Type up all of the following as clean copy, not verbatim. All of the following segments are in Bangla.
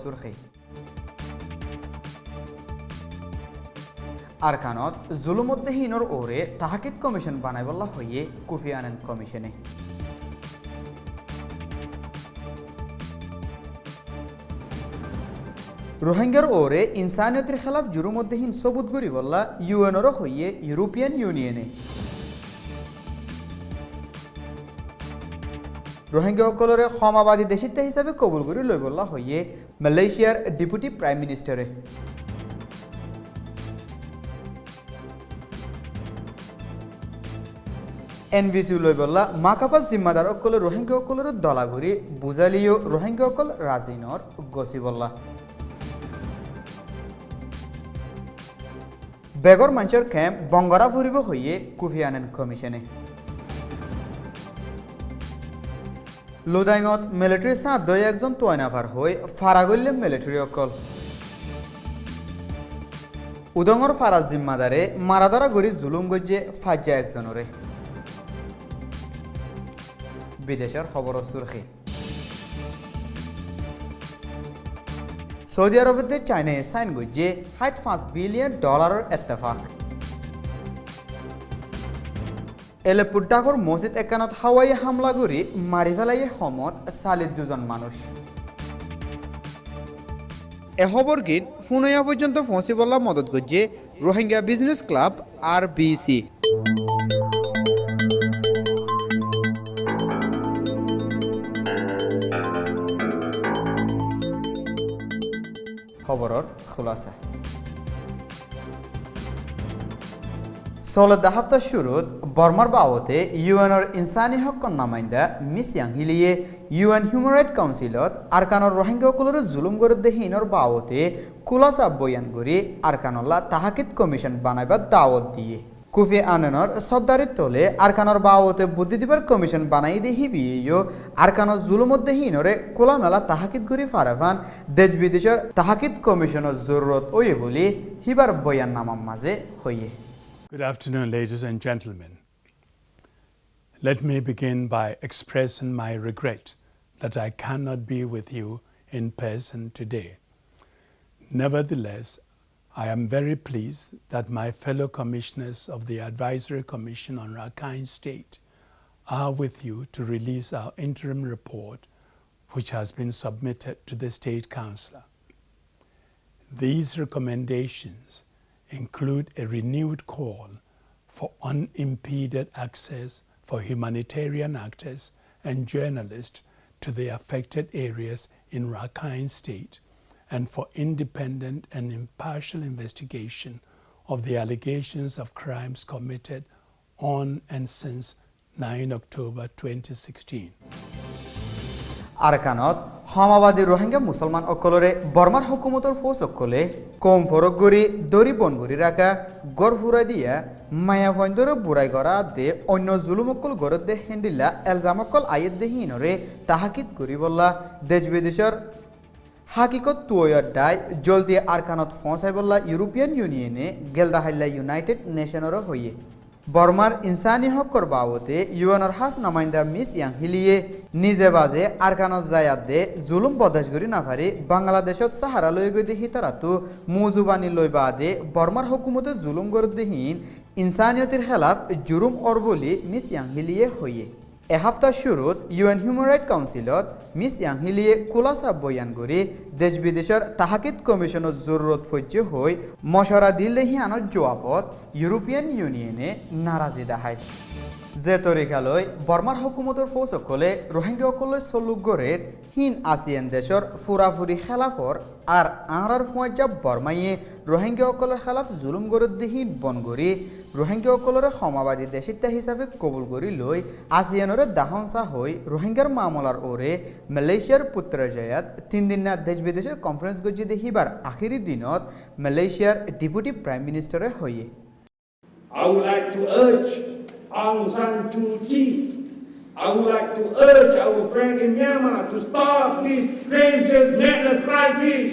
সুরখি আরকানত জুলুমদ্দেহীনর ওরে তাহাকিদ কমিশন বানাইবল্লা হইয়ে কোফি আনান কমিশনে রোহিঙ্গার ওরে ইনসানিয়তের খেলাফ জুলুমদ্দেহীন সবুত গরিবল্লা ইউএনর হইয়ে ইউরোপিয়ান ইউনিয়নে রোহিঙ্গা সকলরে ক্ষমাবাদী দেশিত্ব হিসাবে কবুল করে লইবল্লা হইয়ে মালয়েশিয়ার ডেপুটি প্রাইম মিনিস্টারে এনভিসি লইবল্লা মাকাপাস জিম্মাদার অকল রোহিঙ্গা সকলের দলাঘুরি বুজালিও রোহিঙ্গা সকল রাজিনর গসিবল্লা বেগর মঞ্চের ক্যাম্প বঙ্গরা ফুরিব হইয়ে কোফি আনান কমিশনে লুদাইঙত মিলিটারি সাঁত দই একজন তোয়াইনাফার হই ফারাগল্যে মিলিটারি অকল উদঙর ফারাজ জিম্মাদারে মারাদারা গড়ি জুলুম গজ্জে ফাজ্জা একজনরে বিদেশের খবর সুরখি সৌদি আরবের চায়নায় সাইন গজ্জে $5 বিলিয়ন এত্তেফাক এলেপুড্ডাকর মসজিদ একানত হাওয়াই হামলা করি মারি ফেলাই সমত 42 মানুষ এহবর গীত ফুনয়া পর্যন্ত পৌঁছিবলা মদত করছে রোহিঙ্গা বিজনেস ক্লাব RBC খবরের খুলাসা চলতি হাফতার শুরুত বর্মার বাবতে ইউএনর ইনসানি হক নামাইন্দা মিস ইয়াংহিলিয়ে ইউএন হিউম্যান রাইট কাউন্সিলত আরকানর রোহিঙ্গা সকলের জুলুম গরদেহীনর বাবতে খুলাসা বয়ান করি আরকানল্লা তাহাকিদ কমিশন বানাইবার দাওয়াত দিয়ে কোফি আনানের সর্দারির তলে আরকানর বাবতে বুদ্ধি দিবার কমিশন বানাই দেহি বিয়েও আরকানর জুলুমদ্দেহীনরে কোলামেলা তাহাকিদ করি ফারাফান দেশ বিদেশের তাহাকিদ কমিশনের জরুরত ওয়ে বলি হিবার বয়ান নামার মাঝে হইয়ে Good afternoon, ladies and gentlemen. Let me begin by expressing my regret that I cannot be with you in person today. Nevertheless, I am very pleased that my fellow commissioners of the Advisory Commission on Rakhine State are with you to release our interim report, which has been submitted to the State Councillor. These recommendations include a renewed call for unimpeded access for humanitarian actors and journalists to the affected areas in Rakhine State and for independent and impartial investigation of the allegations of crimes committed on and since 9 October 2016. আরকানত হামাবাদী Rohingya মুসলমান অকলরে বর্মার হুকুমতর ফৌজ অকলে কম ফরক গড়ি দড়ি বন গড়ি রাখা গড় ফুরা দিয়া মায়া ফন্দর বুড়াই গড়া দে অন্য জুলুম অকল গড়ত দে হেন্ডিল্লা এলজাম অকল আয়ের দে হিনরে তাহাকিদ করি বললা দেশ বিদেশের হাকিকত তুয়র ডাই জলদি আরকানত ফৌঁসাই বললা ইউরোপিয়ান ইউনিয়নে গেলদা হাইল্লা ইউনাইটেড নেশনেরও হইয়ে বর্মার ইনসানি হকর বাবতে ইউএনর হাস নামাইন্দা মিস ইয়াংহিলিয়ে নিজে বাজে আরকানত জায়াত দে জুলুম বদাস করি নাফারি বাংলাদেশত সাহারা লই গই হিতারাতু মুজুবানি লই বাদে বর্মার হুকুমতে জুলুম গরদেহীন ইনসানিয়তের খেলাফ জুরুম অরবলি মিস ইয়াংহিলিয়ে হইয়ে এহাফতার শুরুত ইউএন হিউম্যান রাইট কাউন্সিলত মিস ইয়াংহিলিয়ে খুলাসা বয়ান করে দেশ বিদেশের তাহাকিদ কমিশনের জরুরত ফজ্জে হই মশরা দিল্লেহি আনত জোয়াবত ইউরোপিয়ান ইউনিয়নে নারাজি দেখায় যে তরিকালৈ বর্মার হুকুমতর ফৌজ সকলে রোহিঙ্গা সকলে চলুগরের হিন আসিয়ান দেশর ফুরাফুরি খেলাফর আর আঁরার ফুয়াজ্জা বর্মাইয়ে রোহিঙ্গা সকলের খেলাফ জুলুম গরদ্দিহীন বন গড়ি রোহিঙ্গা সকলরে ক্ষমাবাদী দেশিত্বা হিসাবে কবুল করি লই আসিয়ানরে দাহনসা হই রোহিঙ্গার মামলার ওরে মালয়েশিয়ার পুত্রজয়াত 3 দিনা দেশ বিদেশের কনফারেন্স গজি দেখিবার আখিরি দিনত মালয়েশিয়ার ডেপুটি প্রাইম মিনিস্টারে হইয়ে I would like to urge Aung San Suu Kyi. I would like to urge our friend in Myanmar to stop this craziest madness crisis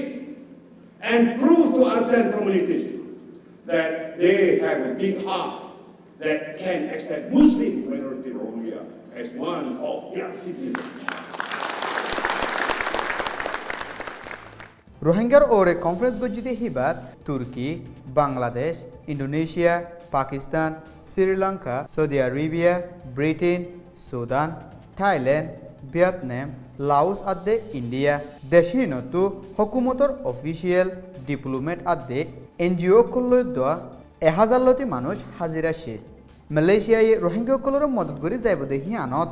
and prove to ASEAN communities that they have a big heart that can accept Muslim minority Rohingya as one of their citizens. রোহিঙ্গার ওরে কনফারেন্স গজিতে হিবাত তুর্কি Bangladesh Indonesia Pakistan Sri Lanka Saudi Arabia Britain Sudan Thailand Vietnam Laos আদে ইন্ডিয়া দেশহিনতো হকুমতর অফিসিয়াল ডিপ্লোমেট আদে এনজিও কল্লৈ দোয়া 1000 লতি মানুষ হাজির আসে মালয়েশিয়ায় রোহিঙ্গাসকলের মদত করে যাইব দেখি আনত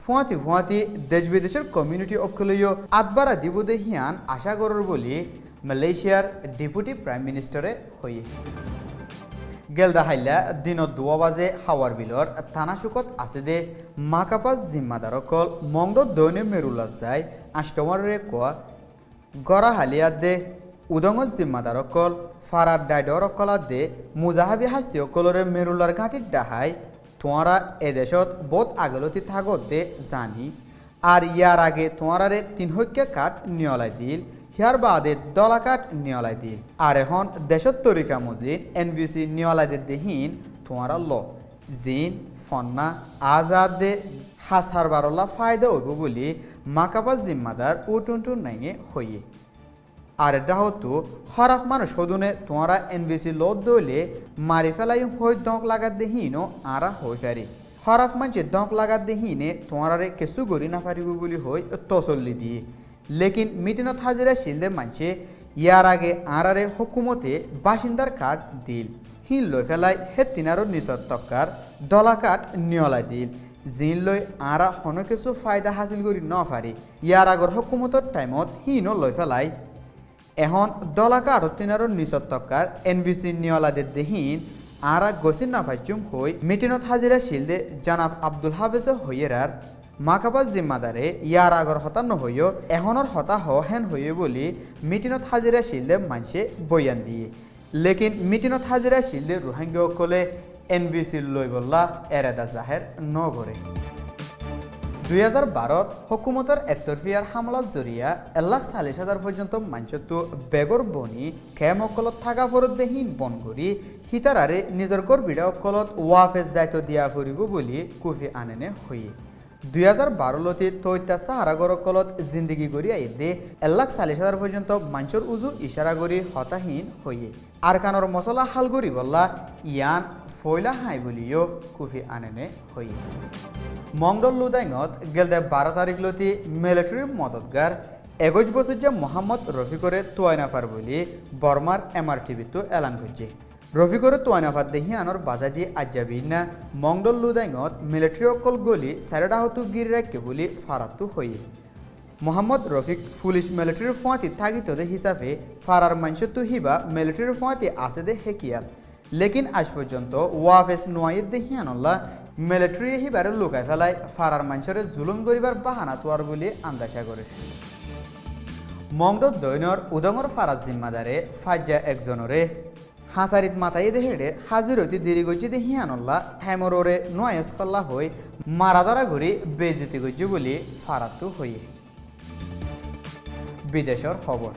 ফুয়াতি দেশ বিদেশের কমিউনিটি অকলয় আদবারা দিব দেহিয়ান আশা করর বলি মালয়েশিয়ার ডেপুটি প্রাইম মিনিস্টারে হয়ে গেলদা হাইলা দিনত 2 বাজে হাওয়ার বিলর থানাসুকত আছে দে মাকাপাস জিম্মাদারকল মংড দৈনে মেরুল্লা যায় আষ্টমারে কোয়া গড়া হালিয়াত দে উদঙ্গ জিম্মাদারকল ফারার ডাইডরকলা দে মুজাহাবি হাস্তি অকলরে মেরুল্লার ঘাটির ডাহাই তোমরা এদেশত বহুত আগলতি থাকতে জানি আর ইয়ার আগে তোমারে 3 হক্যা কাঠ নিয়লাই দিল হিয়ার বাদে দলা কাঠ নিয়লাই দিল আর এখন দেশত তরিকা মজিদ এনভিসি নিয়লাই দেহীন তোমারা ল জিন ফন্না আজাদ দে হাসার বারলা ফায়দা হইব বলি মাকাবা জিম্মাদার উটুনটু নাইয়ে হইয়ে আর এটা হতো হরাফ মানুষ সদুনে তোমরা এনভিসি লোদ দইলে মারি ফেলাই হই দঁক লাগাত দেহিনো আরা হই পারি হরাফ মানছে দঁক লাগাত দেহিনে তোমরারে কিছু গড়ি না পারিব বলি হই তসল্লি দিয়ে লেকিন মিটিনত হাজিরা শিলদে মানছে ইয়ার আগে আরারে হুকুমতে বাসিন্দার কাঠ দিল হিন লই ফেলাই হে তিনারো নিচত টক্কার দলা কাঠ নিয়লাই দিল জিন লই আরা হন কিছু ফায়দা হাসিল করি ন পারি ইয়ার আগর হুকুমতর টাইমত হিনও লই ফেলাই এখন দলাকা আরতিনারর নিচত টক্কার এনভিসি নিয়লাদের দেহীন আরা গসিন নাফাইচুম হই মিটিনত হাজিরা শিলদে জানাব আব্দুল হাফেজ হইয়েরার মাকাবাজ জিম্মাদারে ইয়ার আগর হতা নহইও এখনর হতা হেন হইয়ে বলি মিটিনত হাজিরা শিলদে মানছে বয়ান দিয়ে লেকিন মিটিনত হাজিরা শিলদে রোহিঙ্গা কলে এনভিসি লই বললা এরাদা জাহের নগরে 2012 হুকুমতর একতরফিয়ার হামলার জরিয়া 1,40,000 পর্যন্ত মাঞ্চতো বেগর বনি খেমকলত থাকা ফরদেহীন বন করি হিতারারে নিজের গর বিড়া অকলত ওয়াফেজ যাইতো দিয়া ফুরিব বলি কুফি আনেনে হইয়ে 2012 লতি তৈতা সাহারা গরকলত জিন্দিগি গড়ি আইদে 1,40,000 পর্যন্ত মাঞ্চর উজু ইশারা গড়ি হতাহীন হইয়ে আর কানর মশলা হাল গড়ি বললা ইয়ান ফয়লা হাই বলিও কুফি আনেনে হইয়ে মংডল লুদাইঙত গেলদে 12 তারিখ লতি মিলিটারির মদতগার 21 বছর মোহাম্মদ রফিকরে তোয়াইনাফার বলি বর্মার এমআরটিভিতে এলান করছে রফিকরে তোয়াইনাফার দেহি আনর বাজা দিয়ে আজ্জাবিন না মংডল লুদাইঙত মিলিটারি অকল গলি সারেডা হতু গির রাখকে বলি ফারাতু হইয়ে মোহাম্মদ রফিক পুলিশ মিলিটারির ফাঁতি থাকিত দে হিসাবে ফারার মানসতু হিবা মিলিটারির ফাঁতি আছে দে হেকিয়াল লেকিন আজ পর্যন্ত ওয়াফেস নোয়াইদ দেহি আনল্লা মিলিটারি হিবারে লুকাই ফেলাই ফারার মানুষের জুলুম করিবার বাহানা তোয়ার বলে আন্দাজা করে মংড দৈনর উদঙর ফারাজ জিম্মাদারে ফাজ্জা একজনরে হাসারিত মাথায় দেহেড়ে হাজির হইতে দেরি গজি দেহি আনল্লা ঠাইমরে নয়েস কল্লা হই মারাদারা ঘুরি বেজিতি গজি বলে ফারাতু হইয়ে বিদেশের খবর